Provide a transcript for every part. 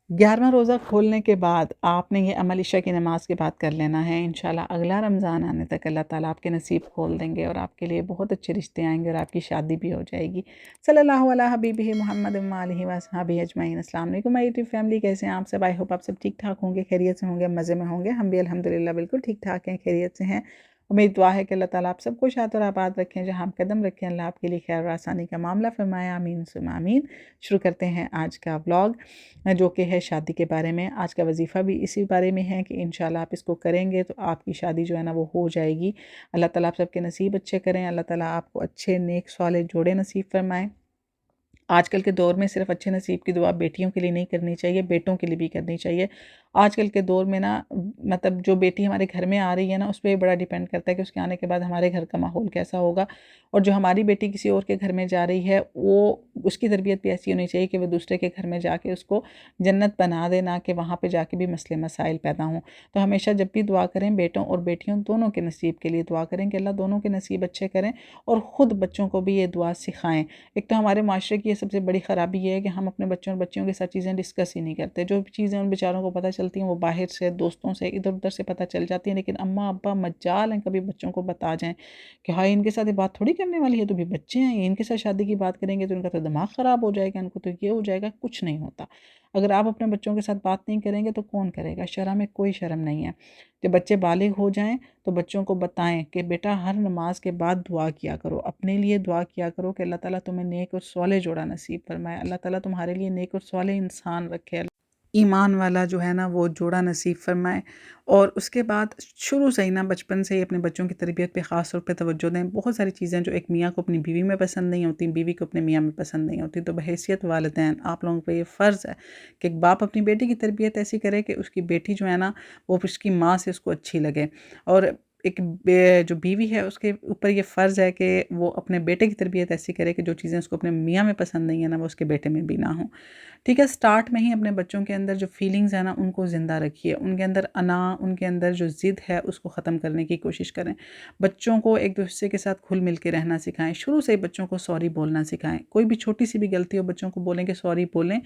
11واں روزہ کھولنے کے بعد آپ نے یہ عمل عشاء کی نماز کے بعد کر لینا ہے۔ انشاءاللہ اگلا رمضان آنے تک اللہ تعالیٰ آپ کے نصیب کھول دیں گے اور آپ کے لیے بہت اچھے رشتے آئیں گے اور آپ کی شادی بھی ہو جائے گی۔ صلی اللہ علیہ حبیبہ محمد وآلہ وصحبہ اجمعین۔ السلام علیکم میری یوٹیوب فیملی، کیسے ہیں آپ سب؟ آئی ہوپ آپ سب ٹھیک ٹھاک ہوں گے، خیریت سے ہوں گے، مزے میں ہوں گے۔ ہم بھی الحمدللہ بالکل ٹھیک ٹھاک ہیں، خیریت سے ہیں۔ میری دعا ہے کہ اللہ تعالیٰ آپ سب کو شاد اور آباد رکھیں، جہاں آپ قدم رکھیں اللہ آپ کے لیے خیر اور آسانی کا معاملہ فرمائے، آمین ثم آمین۔ شروع کرتے ہیں آج کا ولاگ جو کہ ہے شادی کے بارے میں۔ آج کا وظیفہ بھی اسی بارے میں ہے کہ انشاءاللہ آپ اس کو کریں گے تو آپ کی شادی جو ہے نا وہ ہو جائے گی۔ اللہ تعالیٰ آپ سب کے نصیب اچھے کریں، اللہ تعالیٰ آپ کو اچھے نیک صالح جوڑے نصیب فرمائیں۔ آج کل کے دور میں صرف اچھے نصیب کی دعا بیٹیوں کے لیے نہیں کرنی چاہیے، بیٹوں کے لیے بھی کرنی چاہیے۔ آج کل کے دور میں نا مطلب جو بیٹی ہمارے گھر میں آ رہی ہے نا اس پہ بڑا ڈیپینڈ کرتا ہے کہ اس کے آنے کے بعد ہمارے گھر کا ماحول کیسا ہوگا، اور جو ہماری بیٹی کسی اور کے گھر میں جا رہی ہے وہ اس کی تربیت بھی ایسی ہونی چاہیے کہ وہ دوسرے کے گھر میں جا کے اس کو جنت بنا دے، نہ کہ وہاں پہ جا کے بھی مسئلے مسائل پیدا ہوں۔ تو ہمیشہ جب بھی دعا کریں بیٹوں اور بیٹیوں دونوں کے نصیب کے لیے دعا کریں کہ اللہ دونوں کے نصیب اچھے کریں، اور خود بچوں کو بھی یہ دعا سکھائیں۔ ایک تو ہمارے معاشرے کی یہ سب سے بڑی خرابی یہ ہے کہ ہم اپنے بچوں اور بچیوں کے ساتھ چیزیں ڈسکس ہی نہیں کرتے۔ جو چیزیں ان بیچاروں کو پتہ چلتی ہیں وہ باہر سے، دوستوں سے، ادھر ادھر سے پتہ چل جاتی ہیں، لیکن اماں ابا مجال ہیں کبھی بچوں کو بتا جائیں کہ ہاں ان کے ساتھ یہ بات تھوڑی کرنے والی ہے، تو بھی بچے ہیں، ان کے ساتھ شادی کی بات کریں گے تو ان کا تو دماغ خراب ہو جائے گا، ان کو تو یہ ہو جائے گا۔ کچھ نہیں ہوتا۔ اگر آپ اپنے بچوں کے ساتھ بات نہیں کریں گے تو کون کرے گا؟ شرع میں کوئی شرم نہیں ہے۔ جب بچے بالغ ہو جائیں تو بچوں کو بتائیں کہ بیٹا ہر نماز کے بعد دعا کیا کرو، اپنے لیے دعا کیا کرو کہ اللہ تعالیٰ تمہیں نیک اور صالح جوڑا نصیب فرمائے، اللہ تعالیٰ تمہارے لیے نیک اور صالح انسان رکھے، ایمان والا جو ہے نا وہ جوڑا نصیب فرمائے۔ اور اس کے بعد شروع سے ہی نا بچپن سے ہی اپنے بچوں کی تربیت پہ خاص طور پہ توجہ دیں۔ بہت ساری چیزیں جو ایک میاں کو اپنی بیوی میں پسند نہیں ہوتی، بیوی کو اپنے میاں میں پسند نہیں ہوتی، تو بحیثیت والدین آپ لوگوں پہ یہ فرض ہے کہ ایک باپ اپنی بیٹی کی تربیت ایسی کرے کہ اس کی بیٹی جو ہے نا وہ اس کی ماں سے اس کو اچھی لگے، اور ایک جو بیوی ہے اس کے اوپر یہ فرض ہے کہ وہ اپنے بیٹے کی تربیت ایسی کرے کہ جو چیزیں اس کو اپنے میاں میں پسند نہیں ہیں نا وہ اس کے بیٹے میں بھی نہ ہوں۔ ٹھیک ہے، سٹارٹ میں ہی اپنے بچوں کے اندر جو فیلنگز ہیں نا ان کو زندہ رکھیے، ان کے اندر انا، ان کے اندر جو ضد ہے اس کو ختم کرنے کی کوشش کریں۔ بچوں کو ایک دوسرے کے ساتھ گھل مل کے رہنا سکھائیں، شروع سے ہی بچوں کو سوری بولنا سکھائیں۔ کوئی بھی چھوٹی سی بھی غلطی ہو بچوں کو بولیں کہ سوری بولیں،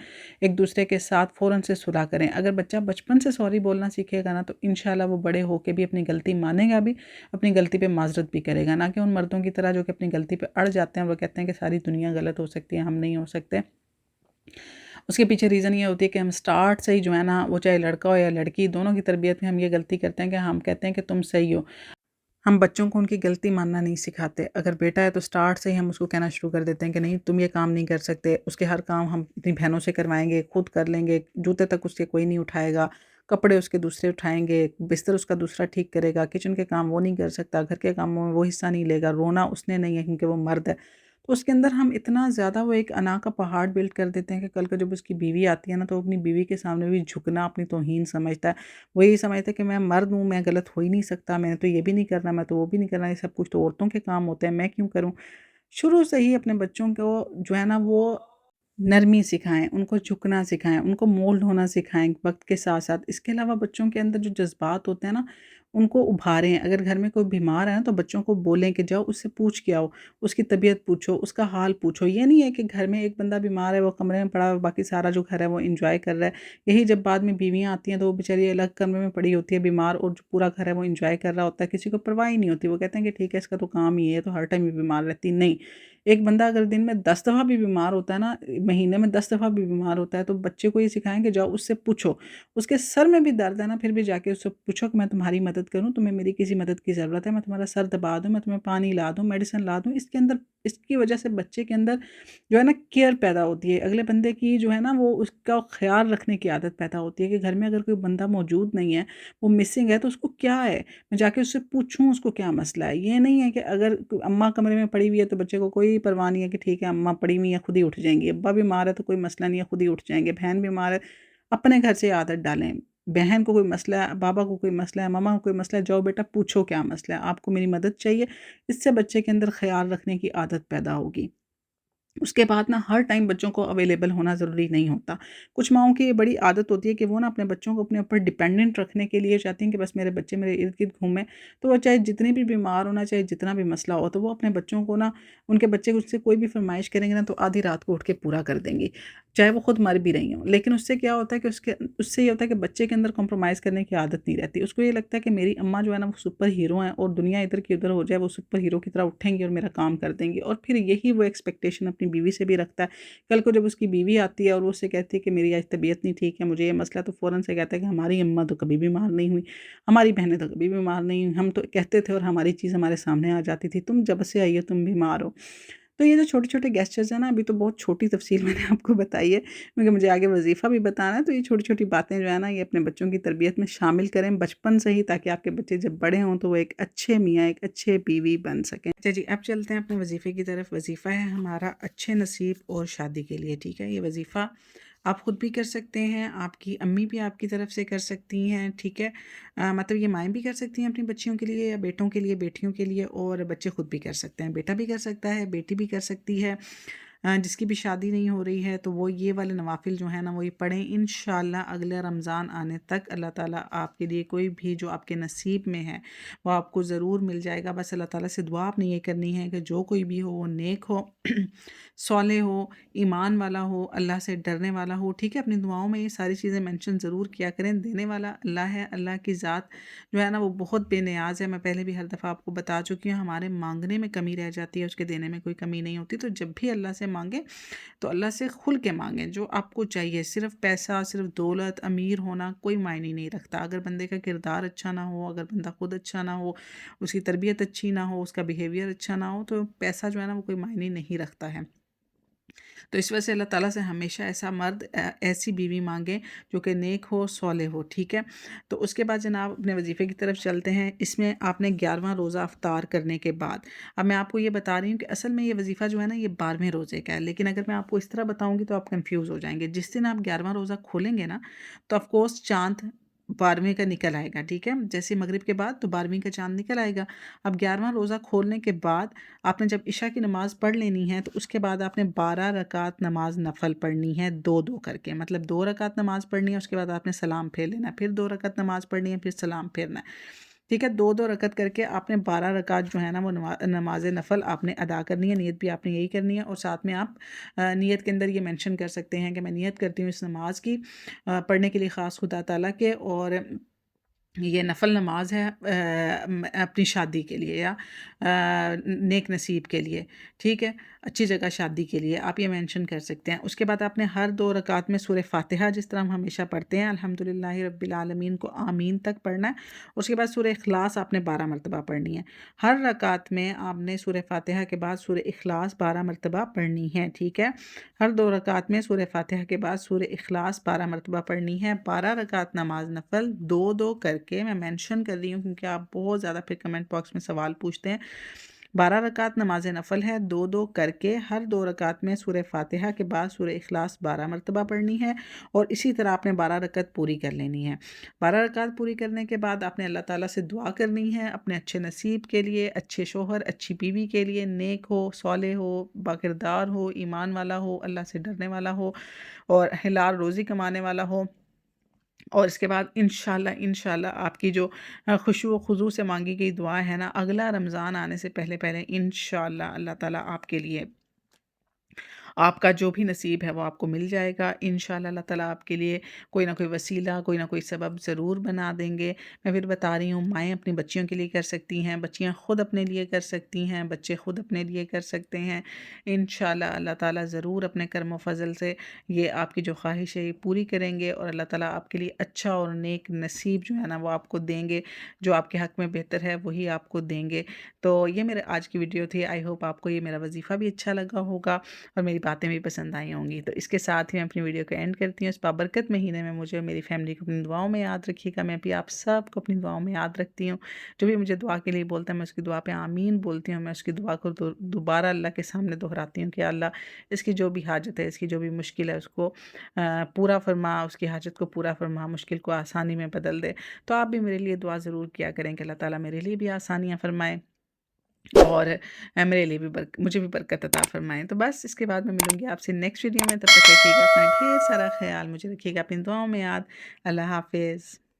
ایک دوسرے کے ساتھ فوراً سے صلح کریں۔ اگر بچہ بچپن سے سوری بولنا سیکھے گا نا تو انشاءاللہ وہ بڑے ہو کے بھی اپنی غلطی مانے گا بھی، اپنی غلطی پہ معذرت بھی کرے گا، نہ کہ ان مردوں کی طرح جو کہ اپنی غلطی پہ اڑ جاتے ہیں، وہ کہتے ہیں کہ ساری دنیا غلط ہو سکتی ہے، ہم نہیں ہو سکتے۔ اس کے پیچھے ریزن یہ ہوتی ہے کہ ہم سٹارٹ سے ہی جو ہے نا وہ چاہے لڑکا ہو یا لڑکی، دونوں کی تربیت میں ہم یہ غلطی کرتے ہیں کہ ہم کہتے ہیں کہ تم صحیح ہو۔ ہم بچوں کو ان کی غلطی ماننا نہیں سکھاتے۔ اگر بیٹا ہے تو سٹارٹ سے ہی ہم اس کو کہنا شروع کر دیتے ہیں کہ نہیں تم یہ کام نہیں کر سکتے، اس کے ہر کام ہم اپنی بہنوں سے کروائیں گے، خود کر لیں گے، جوتے تک اس کے کوئی نہیں اٹھائے گا، کپڑے اس کے دوسرے اٹھائیں گے، بستر اس کا دوسرا ٹھیک کرے گا، کچن کے کام وہ نہیں کر سکتا، گھر کے کاموں میں وہ حصہ نہیں لے گا، رونا اس نے نہیں ہے کیونکہ وہ مرد ہے۔ تو اس کے اندر ہم اتنا زیادہ وہ ایک انا کا پہاڑ بلڈ کر دیتے ہیں کہ کل کو جب اس کی بیوی آتی ہے نا تو وہ اپنی بیوی کے سامنے بھی جھکنا اپنی توہین سمجھتا ہے۔ وہ یہی سمجھتا ہے کہ میں مرد ہوں، میں غلط ہو ہی نہیں سکتا، میں نے تو یہ بھی نہیں کرنا، میں تو وہ بھی نہیں کرنا، یہ سب کچھ تو عورتوں کے کام ہوتے ہیں، میں کیوں کروں؟ شروع سے ہی اپنے بچوں کو جو ہے نا وہ نرمی سکھائیں، ان کو جھکنا سکھائیں، ان کو مولڈ ہونا سکھائیں وقت کے ساتھ ساتھ۔ اس کے علاوہ بچوں کے اندر جو جذبات ہوتے ہیں نا ان کو ابھاریں۔ اگر گھر میں کوئی بیمار ہے نا تو بچوں کو بولیں کہ جاؤ اس سے پوچھ کے آؤ، اس کی طبیعت پوچھو، اس کا حال پوچھو۔ یہ نہیں ہے کہ گھر میں ایک بندہ بیمار ہے وہ کمرے میں پڑا ہے، باقی سارا جو گھر ہے وہ انجوائے کر رہا ہے۔ یہی جب بعد میں بیویاں آتی ہیں تو وہ بیچاری الگ کمرے میں پڑی ہوتی ہے بیمار، اور جو پورا گھر ہے وہ انجوائے کر رہا ہوتا ہے، کسی کو پرواہ ہی نہیں ہوتی۔ وہ کہتے ہیں کہ ٹھیک ہے اس کا تو کام ہی ہے، تو ہر ٹائم ہی بیمار رہتی۔ نہیں، ایک بندہ اگر دن میں 10 دفعہ بھی بیمار ہوتا ہے نا، مہینے میں 10 دفعہ بھی بیمار ہوتا ہے، تو بچے کو یہ سکھائیں کہ جاؤ اس سے پوچھو، اس کے سر میں بھی درد ہے نا پھر بھی جا کے اس سے پوچھو کہ میں تمہاری مدد کروں، تمہیں میری کسی مدد کی ضرورت ہے، میں تمہارا سر دبا دوں، میں تمہیں پانی لا دوں، میڈیسن لا دوں۔ اس کے اندر اس کی وجہ سے بچے کے اندر جو ہے نا کیئر پیدا ہوتی ہے، اگلے بندے کی جو ہے نا وہ اس کا خیال رکھنے کی عادت پیدا ہوتی ہے کہ گھر میں اگر کوئی بندہ موجود نہیں ہے، وہ مسنگ ہے، تو اس کو کیا ہے، میں جا کے اس سے پوچھوں اس کو کیا مسئلہ ہے۔ یہ نہیں ہے کہ اگر اماں کمرے میں پڑی ہوئی ہے تو بچے کو کوئی پرواہ نہیں ہے کہ ٹھیک ہے اماں پڑی ہوئی ہے خود ہی اٹھ جائیں گی، ابا بیمار ہے تو کوئی مسئلہ نہیں ہے خود ہی اٹھ جائیں گے، بہن بیمار ہے، اپنے گھر سے عادت ڈالیں۔ بہن کو کوئی مسئلہ ہے، بابا کو کوئی مسئلہ ہے، ماما کو کوئی مسئلہ ہے، جاؤ بیٹا پوچھو کیا مسئلہ ہے، آپ کو میری مدد چاہیے۔ اس سے بچے کے اندر خیال رکھنے کی عادت پیدا ہوگی۔ اس کے بعد نا ہر ٹائم بچوں کو اویلیبل ہونا ضروری نہیں ہوتا۔ کچھ ماؤں کی یہ بڑی عادت ہوتی ہے کہ وہ نا اپنے بچوں کو اپنے اوپر ڈیپینڈنٹ رکھنے کے لیے چاہتی ہیں کہ بس میرے بچے میرے ارد گرد گھومیں، تو وہ چاہے جتنی بھی بیمار ہونا، چاہے جتنا بھی مسئلہ ہو، تو وہ اپنے بچوں کو نا، ان کے بچے اس سے کوئی بھی فرمائش کریں گے نا تو آدھی رات کو اٹھ کے پورا کر دیں گی، چاہے وہ خود مر بھی رہی ہوں۔ لیکن اس سے کیا ہوتا ہے کہ اس سے یہ ہوتا ہے کہ بچے کے اندر کمپرومائز کرنے کی عادت نہیں رہتی، اس کو یہ لگتا ہے کہ میری اماں جو ہے نا وہ سپر ہیرو ہیں، اور دنیا ادھر کی ادھر ہو جائے وہ سپر ہیرو کی طرح اٹھیں گی اور میرا کام کر دیں گی، اور پھر یہی وہ ایکسپیکٹیشن اپنی بیوی سے بھی رکھتا ہے۔ کل کو جب اس کی بیوی آتی ہے اور وہ اس سے کہتی ہے کہ میری آج طبیعت نہیں ٹھیک ہے، مجھے یہ مسئلہ، تو فوراً سے کہتا ہے کہ ہماری اماں تو کبھی بیمار نہیں ہوئی، ہماری بہنیں تو کبھی بیمار نہیں ہوئی، ہم تو کہتے تھے اور ہماری چیز ہمارے سامنے آ جاتی تھی، تم جب سے آئی ہو تم بیمار ہو۔ تو یہ جو چھوٹے چھوٹے گیسچرز ہیں نا، ابھی تو بہت چھوٹی تفصیل میں نے آپ کو بتائی ہے، کیونکہ مجھے آگے وظیفہ بھی بتانا ہے، تو یہ چھوٹی چھوٹی باتیں جو ہے نا یہ اپنے بچوں کی تربیت میں شامل کریں بچپن سے ہی، تاکہ آپ کے بچے جب بڑے ہوں تو وہ ایک اچھے میاں، ایک اچھے بیوی بن سکیں۔ اچھا جی، اب چلتے ہیں اپنے وظیفے کی طرف۔ وظیفہ ہے ہمارا اچھے نصیب اور شادی کے لیے، ٹھیک ہے؟ یہ وظیفہ آپ خود بھی کر سکتے ہیں، آپ کی امی بھی آپ کی طرف سے کر سکتی ہیں، ٹھیک ہے؟ مطلب یہ مائیں بھی کر سکتی ہیں اپنی بچیوں کے لیے یا بیٹوں کے لیے، بیٹیوں کے لیے، اور بچے خود بھی کر سکتے ہیں، بیٹا بھی کر سکتا ہے، بیٹی بھی کر سکتی ہے۔ جس کی بھی شادی نہیں ہو رہی ہے تو وہ یہ والے نوافل جو ہیں نا وہ یہ پڑھیں، انشاءاللہ اگلے رمضان آنے تک اللہ تعالیٰ آپ کے لیے کوئی بھی جو آپ کے نصیب میں ہے وہ آپ کو ضرور مل جائے گا۔ بس اللہ تعالیٰ سے دعا آپ نے یہ کرنی ہے کہ جو کوئی بھی ہو وہ نیک ہو، صالح ہو، ایمان والا ہو، اللہ سے ڈرنے والا ہو، ٹھیک ہے؟ اپنی دعاؤں میں یہ ساری چیزیں منشن ضرور کیا کریں۔ دینے والا اللہ ہے، اللہ کی ذات جو ہے نا وہ بہت بے نیاز ہے۔ میں پہلے بھی ہر دفعہ آپ کو بتا چکی ہوں، ہمارے مانگنے میں کمی رہ جاتی ہے، اس کے دینے میں کوئی کمی نہیں ہوتی۔ تو جب بھی اللہ سے مانگیں تو اللہ سے کھل کے مانگیں، جو آپ کو چاہیے۔ صرف پیسہ، صرف دولت، امیر ہونا کوئی معنی نہیں رکھتا، اگر بندے کا کردار اچھا نہ ہو، اگر بندہ خود اچھا نہ ہو، اس کی تربیت اچھی نہ ہو، اس کا بیہیویئر اچھا نہ ہو، تو پیسہ جو ہے نا وہ کوئی معنی نہیں رکھتا ہے۔ تو اس وجہ سے اللہ تعالیٰ سے ہمیشہ ایسا مرد، ایسی بیوی مانگیں جو کہ نیک ہو، صالح ہو، ٹھیک ہے؟ تو اس کے بعد جناب اپنے وظیفے کی طرف چلتے ہیں۔ اس میں آپ نے 11واں روزہ افطار کرنے کے بعد، اب میں آپ کو یہ بتا رہی ہوں کہ اصل میں یہ وظیفہ جو ہے نا یہ 12ویں روزے کا ہے، لیکن اگر میں آپ کو اس طرح بتاؤں گی تو آپ کنفیوز ہو جائیں گے۔ جس دن آپ 11واں روزہ کھولیں گے نا تو آف کورس چاند 12ویں کا نکل آئے گا، ٹھیک ہے؟ جیسے مغرب کے بعد تو 12ویں کا چاند نکل آئے گا۔ اب 11واں روزہ کھولنے کے بعد آپ نے جب عشاء کی نماز پڑھ لینی ہے تو اس کے بعد آپ نے 12 رکعت نماز نفل پڑھنی ہے، دو دو کر کے، مطلب 2 رکعت نماز پڑھنی ہے، اس کے بعد آپ نے سلام پھیر لینا ہے، پھر 2 رکعت نماز پڑھنی ہے، پھر سلام پھیرنا ہے، ٹھیک ہے؟ دو دو رکعت کر کے آپ نے 12 رکعت جو ہے نا وہ نماز نفل آپ نے ادا کرنی ہے۔ نیت بھی آپ نے یہی کرنی ہے، اور ساتھ میں آپ نیت کے اندر یہ مینشن کر سکتے ہیں کہ میں نیت کرتی ہوں اس نماز کی پڑھنے کے لیے خاص خدا تعالیٰ کے، اور یہ نفل نماز ہے اپنی شادی کے لیے یا نیک نصیب کے لیے، ٹھیک ہے؟ اچھی جگہ شادی کے لیے آپ یہ مینشن کر سکتے ہیں۔ اس کے بعد آپ نے ہر 2 رکعت میں سورہ فاتحہ، جس طرح ہم ہمیشہ پڑھتے ہیں الحمدللہ رب العالمین کو آمین تک پڑھنا ہے۔ اس کے بعد سورہ اخلاص آپ نے 12 مرتبہ پڑھنی ہے۔ ہر رکعت میں آپ نے سورہ فاتحہ کے بعد سورہ اخلاص 12 مرتبہ پڑھنی ہے، ٹھیک ہے؟ ہر 2 رکعت میں سورہ فاتحہ کے بعد سورہ اخلاص 12 مرتبہ پڑھنی ہے۔ 12 رکعت نماز نفل دو دو کر کے، میں مینشن کر رہی ہوں کیونکہ آپ بہت زیادہ پھر کمنٹ باکس میں سوال پوچھتے ہیں۔ 12 رکعت نماز نفل ہے، دو دو کر کے، ہر 2 رکعت میں سورہ فاتحہ کے بعد سورہ اخلاص 12 مرتبہ پڑھنی ہے، اور اسی طرح آپ نے 12 رکعت پوری کر لینی ہے۔ 12 رکعت پوری کرنے کے بعد آپ نے اللہ تعالیٰ سے دعا کرنی ہے اپنے اچھے نصیب کے لیے، اچھے شوہر، اچھی بیوی کے لیے، نیک ہو، صالح ہو، باکردار ہو، ایمان والا ہو، اللہ سے ڈرنے والا ہو، اور حلال روزی کمانے والا ہو۔ اور اس کے بعد انشاءاللہ آپ کی جو خشوع و خضوع سے مانگی گئی دعا ہے نا، اگلا رمضان آنے سے پہلے پہلے انشاءاللہ اللہ تعالیٰ آپ کے لیے آپ کا جو بھی نصیب ہے وہ آپ کو مل جائے گا انشاءاللہ۔ اللہ تعالیٰ آپ کے لیے کوئی نہ کوئی وسیلہ، کوئی نہ کوئی سبب ضرور بنا دیں گے۔ میں پھر بتا رہی ہوں، مائیں اپنی بچیوں کے لیے کر سکتی ہیں، بچیاں خود اپنے لیے کر سکتی ہیں، بچے خود اپنے لیے کر سکتے ہیں انشاءاللہ۔ اللہ تعالیٰ ضرور اپنے کرم و فضل سے یہ آپ کی جو خواہش ہے یہ پوری کریں گے، اور اللہ تعالیٰ آپ کے لیے اچھا اور نیک نصیب جو ہے نا وہ آپ کو دیں گے، جو آپ کے حق میں بہتر ہے وہی آپ کو دیں گے۔ تو یہ میرے آج کی ویڈیو تھی، آئی ہوپ آپ کو یہ میرا وظیفہ بھی اچھا لگا ہوگا اور میری باتیں بھی پسند آئی ہوں گی۔ تو اس کے ساتھ ہی میں اپنی ویڈیو کو اینڈ کرتی ہوں۔ اس بابرکت مہینے میں مجھے اور میری فیملی کو اپنی دعاؤں میں یاد رکھیے گا، میں بھی آپ سب کو اپنی دعاؤں میں یاد رکھتی ہوں۔ جو بھی مجھے دعا کے لیے بولتا ہے میں اس کی دعا پہ آمین بولتی ہوں، میں اس کی دعا کو دوبارہ اللہ کے سامنے دہراتی ہوں کہ اللہ اس کی جو بھی حاجت ہے، اس کی جو بھی مشکل ہے، اس کو پورا فرما، اس کی حاجت کو پورا فرما، مشکل کو آسانی میں بدل دے۔ تو آپ بھی میرے لیے دعا ضرور کیا کریں کہ اللہ تعالیٰ میرے لیے بھی آسانیاں فرمائے۔ اور میرے لیے بھی مجھے بھی برکت عطا فرمائیں۔ تو بس اس کے بعد میں ملوں گی آپ سے نیکسٹ ویڈیو میں، تب تک رکھیے گا اپنا ڈھیر سارا خیال، مجھے رکھیے گا اپنی دعاؤں میں یاد۔ اللہ حافظ۔